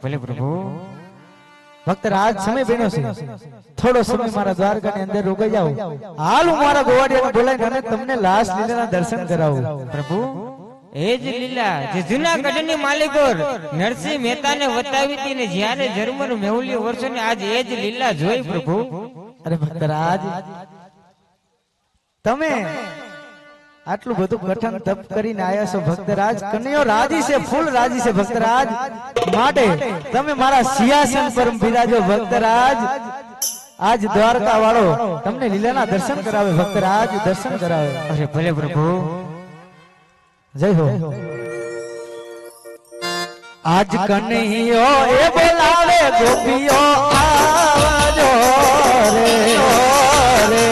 ભલે પ્રભુ ભક્ત રાજ સમય બન્યો છે, થોડો સમય મારા દ્વારકા ની અંદર રોકાઈ જાઓ. હાલ હું મારા ગોવાડિયાને બોલાવીને અને તમને લાશ લીલાના દર્શન કરાવું. પ્રભુ એ જ લીલા જે જૂનાગઢની માલિકોર નરસિંહ મહેતાને બતાવી હતી ને જ્યારે જર્મન મેહુલી વર્ષોને આજ એ જ લીલા જોઈ પ્રભુ. અરે ભક્ત રાજ, તમે આટલું બધું કઠણ તપ કરીને આયા છો ભક્તરાજ. કનૈયો રાજી છે, ફૂલ રાજી છે ભક્તરાજ. માટે તમે મારા સિંહાસન પર બિરાજો ભક્તરાજ. આજ દ્વારકા વાળો તમને લીલાના દર્શન કરાવે ભક્તરાજ, દર્શન કરાવે. અરે ભલે પ્રભુ, જય હો. આજ કનૈયો એ બોલાવે ગોપીઓ આવજો રે રે.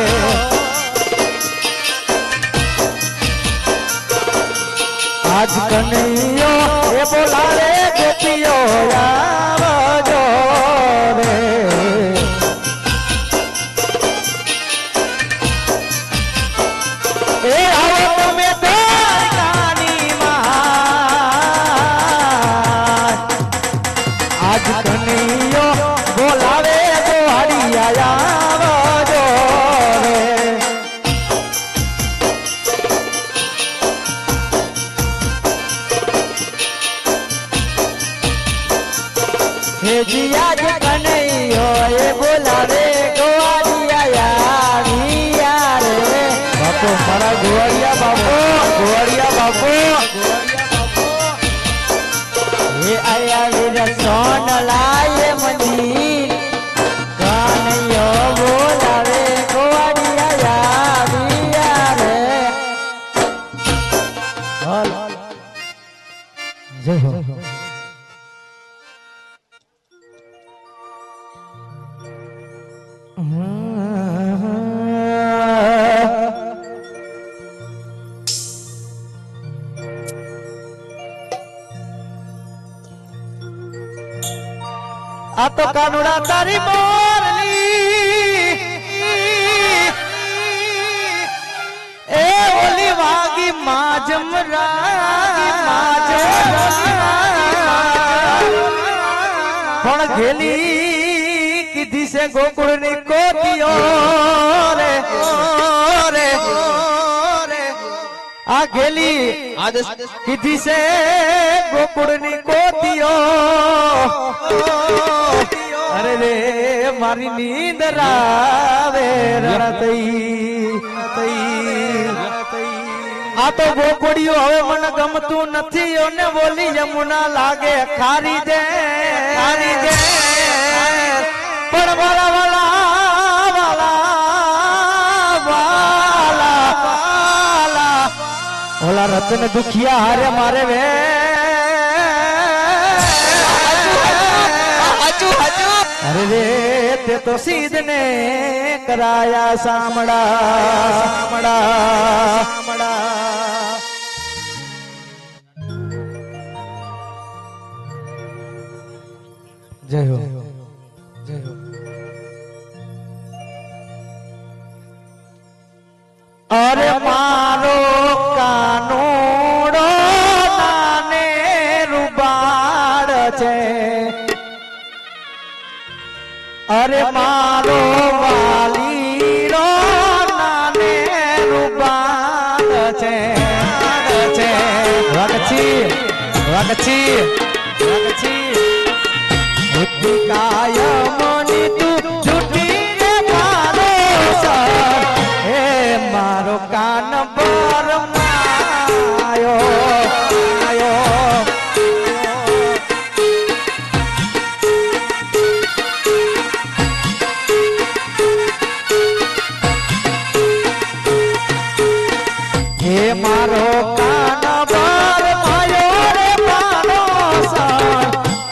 આજ કનૈયો એ બોલાવે ગોપીઓ આવજો રે. એ આવો તમે દ્વારકાની માં. આજ કનૈયો બોલાવે ગોવાળિયા આવજો રે. આજ કનૈયો એ બોલાવે ગોવાળિયા રે. બાપુ મારા ગોવાળિયા બાપુ, ગોવાળિયા બાપુ એ આયા વીર સોન લાય મંદિર. કનૈયો બોલાવે ગોવાળિયા રે. જય હો. આ તો કાનુડા તારી મોરલી એ ઓલી વાગી પણ ઘેલી કીધી છે ગોકુળ ની કોતીઓ રે રે. આ ઘેલી કીધી છે ગોકુળ ની કોતીઓ. અરે રે મારી નીંદ રાવે રણતઈ. આ તો ગોકુળિયો હવે મને ગમતું નથી. અને બોલી યમુના લાગે ખારી દે ખારી દે. પણ વાલા વાલા વાલા વાલા ઓલા રતન દુખિયા હારે મારે વે. અરે રે તે તો સીધ ને કરાયા સામડા સામડા. જય હો જય હો. અરે મારો કાનોડો નાને રૂબાડ છે. અરે મારો વાલીનો નાને રૂબાડ છે. વગછી વગછી વગછી કાયમની તું જુટી રે મારો સર. હે મારો કાન પર માયો આયો. હે મારો કાન પર માયો રે પાનો સર.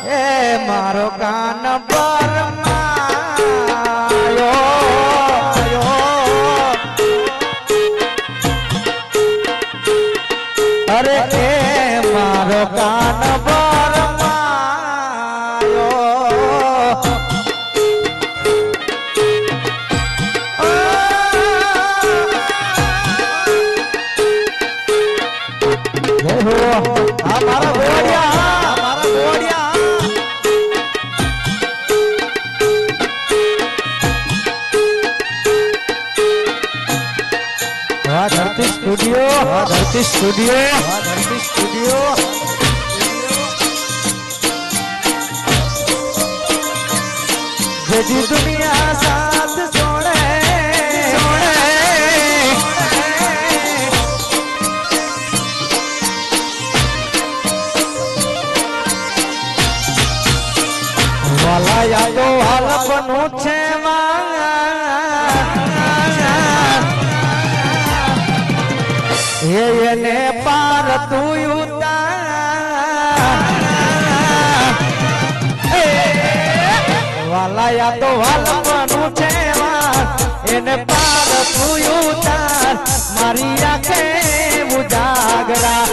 હે મારો કાન પર માયો. અરે એ મારો કાન પર માયો. આ મારા ગોળિયા સ્ટુડિયો ધરતી સ્ટુડિયો ધરતી સ્ટુડિયો જેજી દુનિયા સાથ છોડે વાલા યાદો હાલપનું છે એને પાર તું વાલા યાદો હાલપનું છે એને પાર તું ઉતાર મારી આંખે ઉજાગરા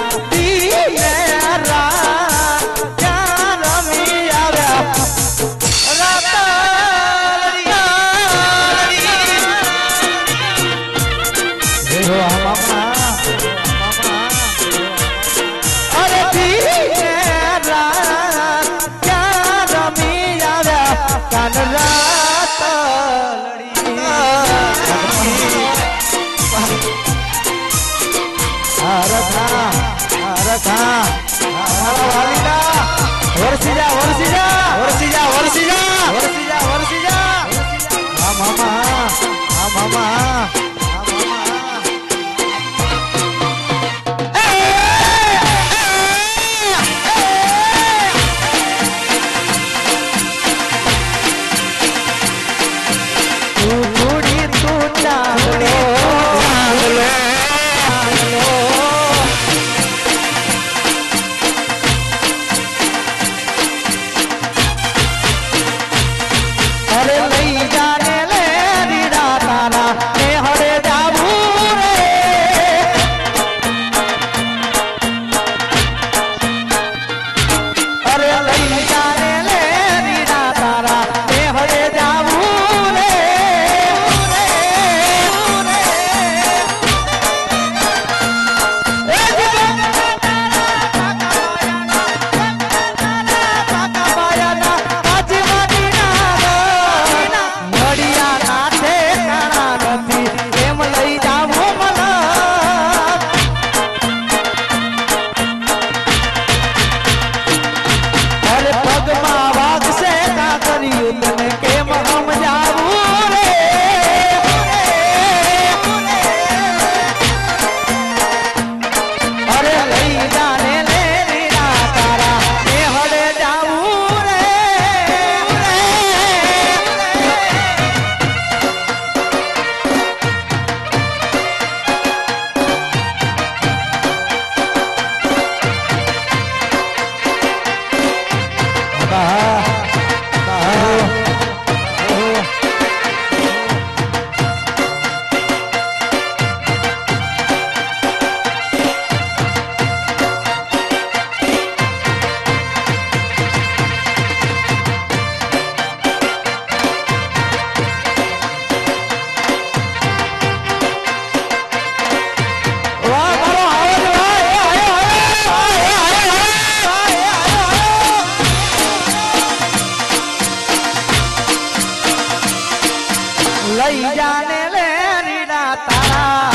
લઈ જાને લે રીડા તારા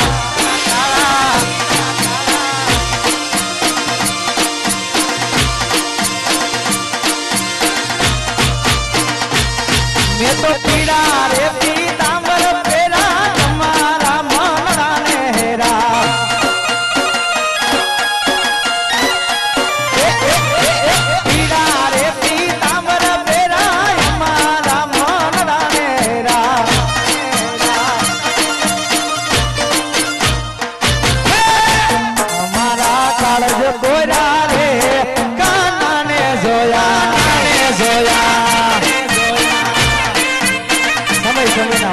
મેં તો પીડા રે પીતાંબર ફેરા તમારા મનડાને હેરા પીડા રે પીતાંબર ફેરા અમારા મનડાને હેરા અમારા કાળજ કોરા રે કાનાને જોયા સમય સમય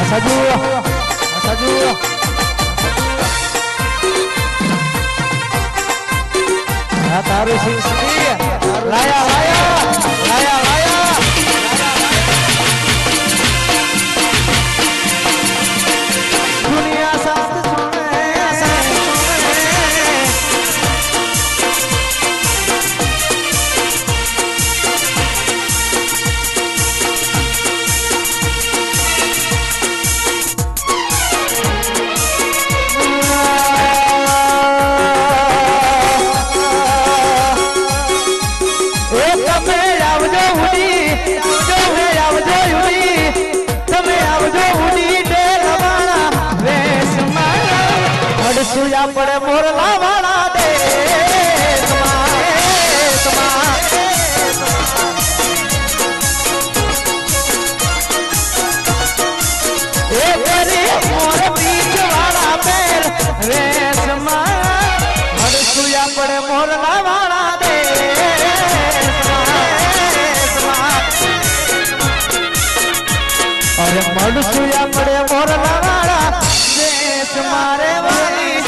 સજુ સજુ આ તારું શિક્ષી લાયા લાયા લાયા લાયા દુનિયા સાથ સુયા પડે મોરલા વાળા મોર બીજ વાળા પેર રેસમાં સુયા પડે મોરલા વાળા અરે મડ સુયા પડે મોરલા વાળા દેશ મારે વાળી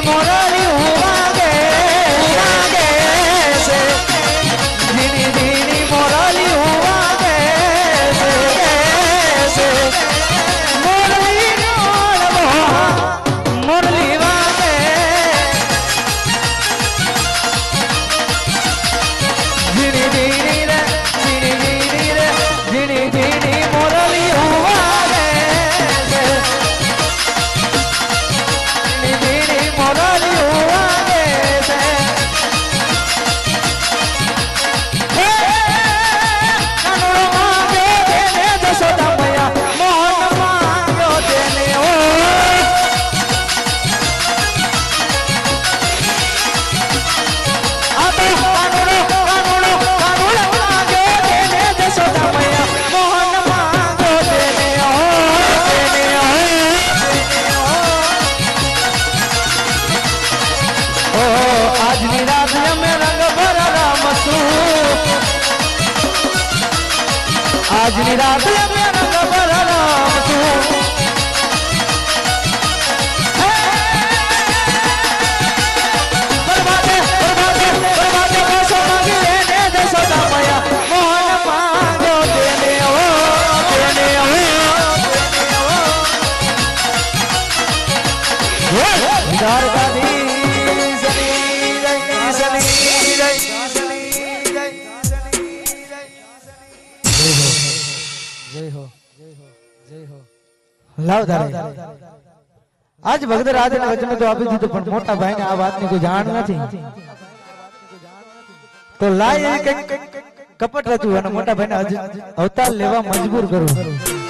મોરલી હુવાગે આજની રાત લાવ તારે આજ ભગત રાજ ને વચન તો આપી દીધું પણ મોટા ભાઈ ને આ વાતની કોઈ જાણ નથી તો લાય કપટ હતું અને મોટા ભાઈ ને અવતાર લેવા મજબૂર કરું